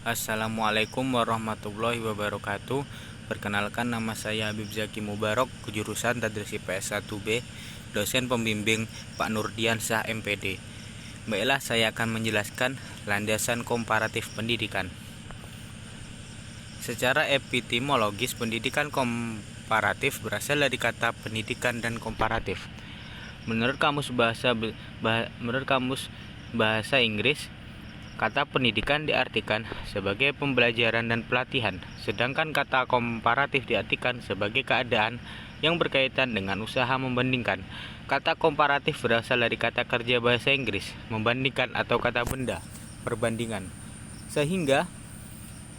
Assalamualaikum warahmatullahi wabarakatuh. Perkenalkan, nama saya Habib Zaki Mubarok, jurusan Tadris IPS 1B, dosen pembimbing Pak Nurdian Syah MPD. Baiklah, saya akan menjelaskan landasan komparatif pendidikan. Secara epistemologis, pendidikan komparatif berasal dari kata pendidikan dan komparatif. Menurut kamus bahasa Inggris, kata pendidikan diartikan sebagai pembelajaran dan pelatihan, sedangkan kata komparatif diartikan sebagai keadaan yang berkaitan dengan usaha membandingkan. Kata komparatif berasal dari kata kerja bahasa Inggris, membandingkan, atau kata benda, perbandingan, sehingga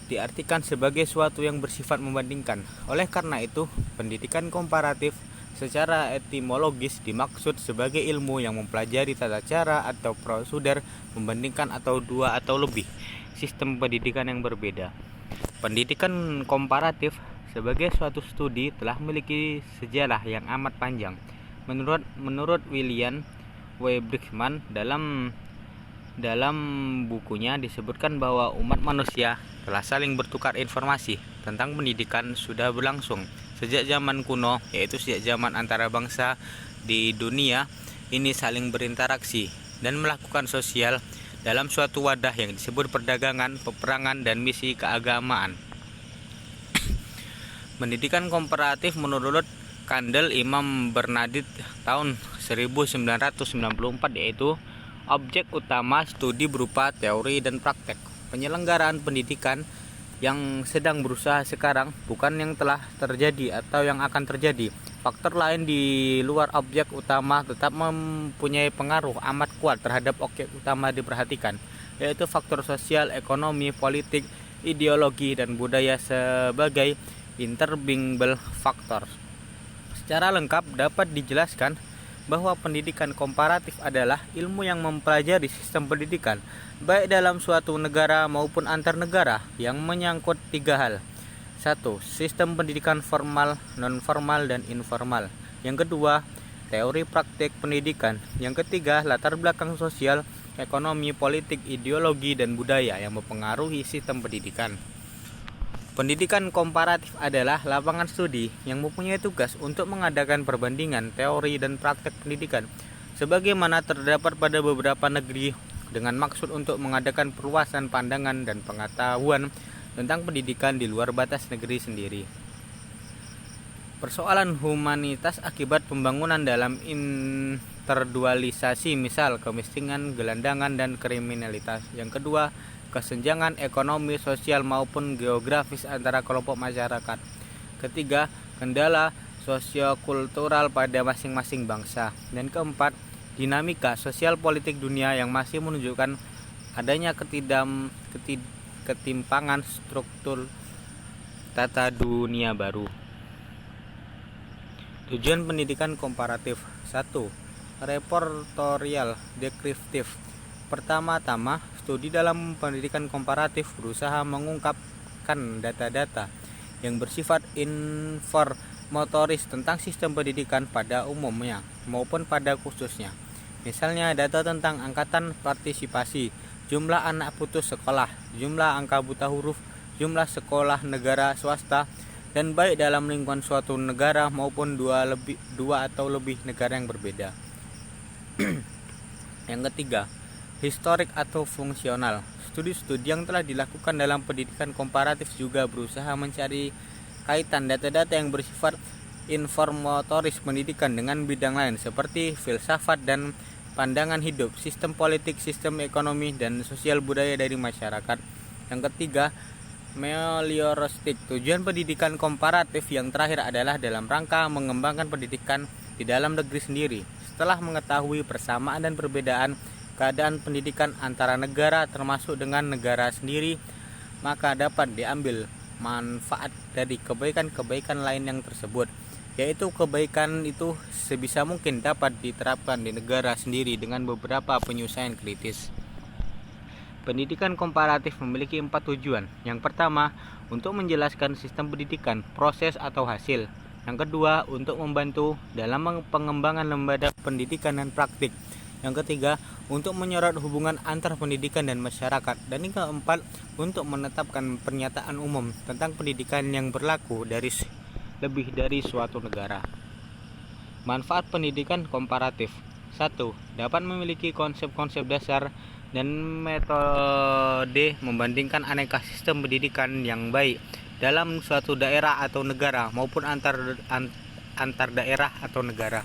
diartikan sebagai suatu yang bersifat membandingkan. Oleh karena itu, pendidikan komparatif secara etimologis dimaksud sebagai ilmu yang mempelajari tata cara atau prosedur membandingkan atau dua atau lebih sistem pendidikan yang berbeda. Pendidikan komparatif sebagai suatu studi telah memiliki sejarah yang amat panjang. Menurut William W. Brickman, dalam bukunya disebutkan bahwa umat manusia telah saling bertukar informasi tentang pendidikan sudah berlangsung sejak zaman kuno, yaitu sejak zaman antara bangsa di dunia ini saling berinteraksi dan melakukan sosial dalam suatu wadah yang disebut perdagangan, peperangan, dan misi keagamaan. Pendidikan komparatif menurut Kandel Imam Bernadette tahun 1994 yaitu objek utama studi berupa teori dan praktek. Penyelenggaraan pendidikan yang sedang berusaha sekarang bukan yang telah terjadi atau yang akan terjadi. Faktor lain di luar objek utama tetap mempunyai pengaruh amat kuat terhadap objek utama diperhatikan, yaitu faktor sosial, ekonomi, politik, ideologi, dan budaya sebagai intermingle factor. Secara lengkap dapat dijelaskan bahwa pendidikan komparatif adalah ilmu yang mempelajari sistem pendidikan baik dalam suatu negara maupun antar negara yang menyangkut tiga hal. 1. Sistem pendidikan formal, non-formal, dan informal. Yang kedua, teori praktik pendidikan. Yang ketiga, latar belakang sosial, ekonomi, politik, ideologi, dan budaya yang mempengaruhi sistem pendidikan. Pendidikan komparatif adalah lapangan studi yang mempunyai tugas untuk mengadakan perbandingan teori dan praktek pendidikan sebagaimana terdapat pada beberapa negeri dengan maksud untuk mengadakan perluasan pandangan dan pengetahuan tentang pendidikan di luar batas negeri sendiri. Persoalan humanitas akibat pembangunan dalam interdualisasi, misal kemiskinan, gelandangan, dan kriminalitas. Yang kedua, kesenjangan ekonomi, sosial, maupun geografis antara kelompok masyarakat. Ketiga, kendala sosiokultural pada masing-masing bangsa. Dan keempat, dinamika sosial politik dunia yang masih menunjukkan adanya ketimpangan struktur tata dunia baru. Tujuan pendidikan komparatif. 1. Reportorial deskriptif. Pertama-tama, studi dalam pendidikan komparatif berusaha mengungkapkan data-data yang bersifat informatoris tentang sistem pendidikan pada umumnya maupun pada khususnya. Misalnya data tentang angkatan partisipasi, jumlah anak putus sekolah, jumlah angka buta huruf, jumlah sekolah negara swasta, dan baik dalam lingkungan suatu negara maupun dua atau lebih negara yang berbeda. Yang ketiga, historik atau fungsional. Studi-studi yang telah dilakukan dalam pendidikan komparatif juga berusaha mencari kaitan data-data yang bersifat informatoris pendidikan dengan bidang lain seperti filsafat dan pandangan hidup, sistem politik, sistem ekonomi, dan sosial budaya dari masyarakat. Yang ketiga, melioristik. Tujuan pendidikan komparatif yang terakhir adalah dalam rangka mengembangkan pendidikan di dalam negeri sendiri. Setelah mengetahui persamaan dan perbedaan keadaan pendidikan antara negara termasuk dengan negara sendiri, maka dapat diambil manfaat dari kebaikan-kebaikan lain yang tersebut, yaitu kebaikan itu sebisa mungkin dapat diterapkan di negara sendiri dengan beberapa penyesuaian kritis. Pendidikan komparatif memiliki 4 tujuan. Yang pertama, untuk menjelaskan sistem pendidikan, proses atau hasil. Yang kedua, untuk membantu dalam pengembangan lembaga pendidikan dan praktik. Yang ketiga, untuk menyorot hubungan antar pendidikan dan masyarakat. Dan yang keempat, untuk menetapkan pernyataan umum tentang pendidikan yang berlaku lebih dari suatu negara. Manfaat pendidikan komparatif. 1. Dapat memiliki konsep-konsep dasar dan metode membandingkan aneka sistem pendidikan yang baik dalam suatu daerah atau negara maupun antar daerah atau negara.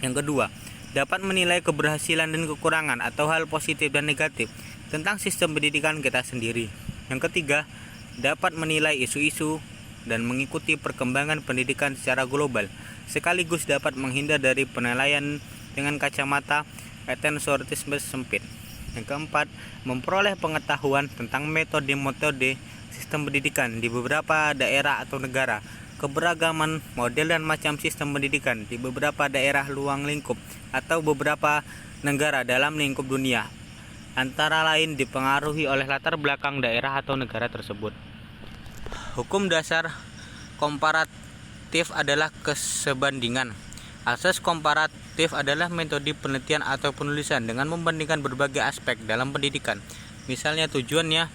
Yang kedua, dapat menilai keberhasilan dan kekurangan atau hal positif dan negatif tentang sistem pendidikan kita sendiri. Yang ketiga, dapat menilai isu-isu dan mengikuti perkembangan pendidikan secara global, sekaligus dapat menghindar dari penilaian dengan kacamata etnosentralisme sempit. Yang keempat, memperoleh pengetahuan tentang metode-metode sistem pendidikan di beberapa daerah atau negara, keberagaman model dan macam sistem pendidikan di beberapa daerah luang lingkup atau beberapa negara dalam lingkup dunia, antara lain dipengaruhi oleh latar belakang daerah atau negara tersebut. Hukum dasar komparatif adalah kesebandingan. Asas komparatif adalah metode penelitian atau penulisan dengan membandingkan berbagai aspek dalam pendidikan. Misalnya tujuannya,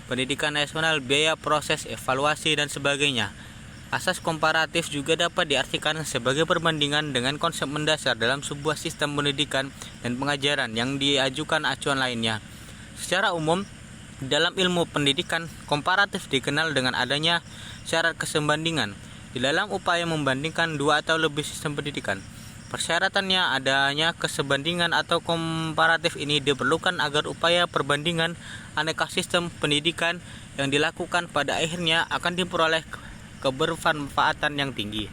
pendidikan nasional, biaya, proses, evaluasi, dan sebagainya. Asas komparatif juga dapat diartikan sebagai perbandingan dengan konsep mendasar dalam sebuah sistem pendidikan dan pengajaran yang diajukan acuan lainnya. Secara umum, dalam ilmu pendidikan, komparatif dikenal dengan adanya syarat kesebandingan di dalam upaya membandingkan dua atau lebih sistem pendidikan. Persyaratannya adanya kesebandingan atau komparatif ini diperlukan agar upaya perbandingan aneka sistem pendidikan yang dilakukan pada akhirnya akan diperoleh kebermanfaatan yang tinggi.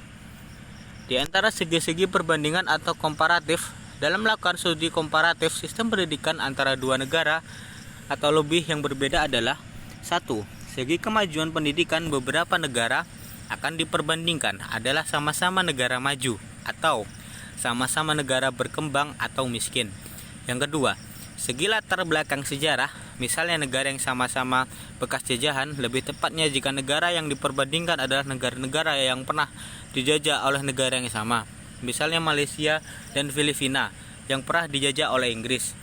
Di antara segi-segi perbandingan atau komparatif, dalam melakukan studi komparatif sistem pendidikan antara dua negara atau lebih yang berbeda adalah: 1. Segi kemajuan pendidikan beberapa negara akan diperbandingkan adalah sama-sama negara maju atau sama-sama negara berkembang atau miskin. Yang kedua, segi latar belakang sejarah, misalnya negara yang sama-sama bekas jajahan, lebih tepatnya jika negara yang diperbandingkan adalah negara-negara yang pernah dijajah oleh negara yang sama, misalnya Malaysia dan Filipina yang pernah dijajah oleh Inggris.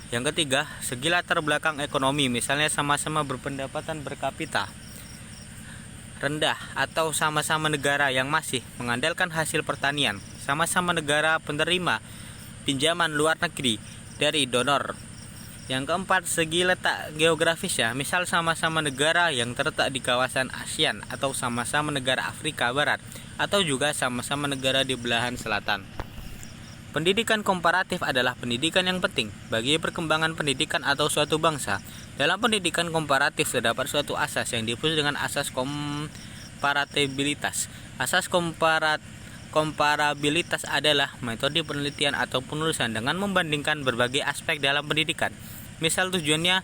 Yang ketiga, segi latar belakang ekonomi, misalnya sama-sama berpendapatan per kapita rendah atau sama-sama negara yang masih mengandalkan hasil pertanian, sama-sama negara penerima pinjaman luar negeri dari donor. Yang keempat, segi letak geografisnya, misal sama-sama negara yang terletak di kawasan ASEAN atau sama-sama negara Afrika Barat atau juga sama-sama negara di belahan selatan. Pendidikan komparatif adalah pendidikan yang penting bagi perkembangan pendidikan atau suatu bangsa. Dalam pendidikan komparatif terdapat suatu asas yang disebut dengan asas komparabilitas. Asas komparabilitas adalah metode penelitian atau penulisan dengan membandingkan berbagai aspek dalam pendidikan. Misal tujuannya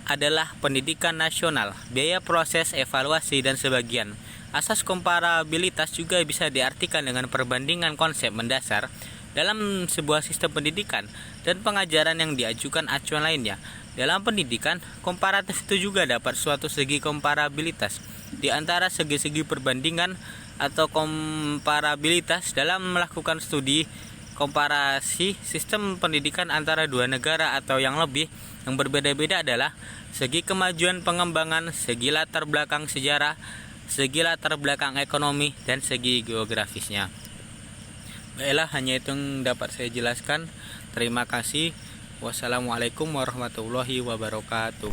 adalah pendidikan nasional, biaya, proses, evaluasi, dan sebagian. Asas komparabilitas juga bisa diartikan dengan perbandingan konsep mendasar dalam sebuah sistem pendidikan dan pengajaran yang diajukan acuan lainnya. Dalam pendidikan, komparatif itu juga dapat suatu segi komparabilitas. Di antara segi-segi perbandingan atau komparabilitas dalam melakukan studi komparasi sistem pendidikan antara dua negara atau yang lebih yang berbeda-beda adalah segi kemajuan pengembangan, segi latar belakang sejarah, segi latar belakang ekonomi, dan segi geografisnya. Baiklah, hanya itu yang dapat saya jelaskan. Terima kasih. Wassalamualaikum warahmatullahi wabarakatuh.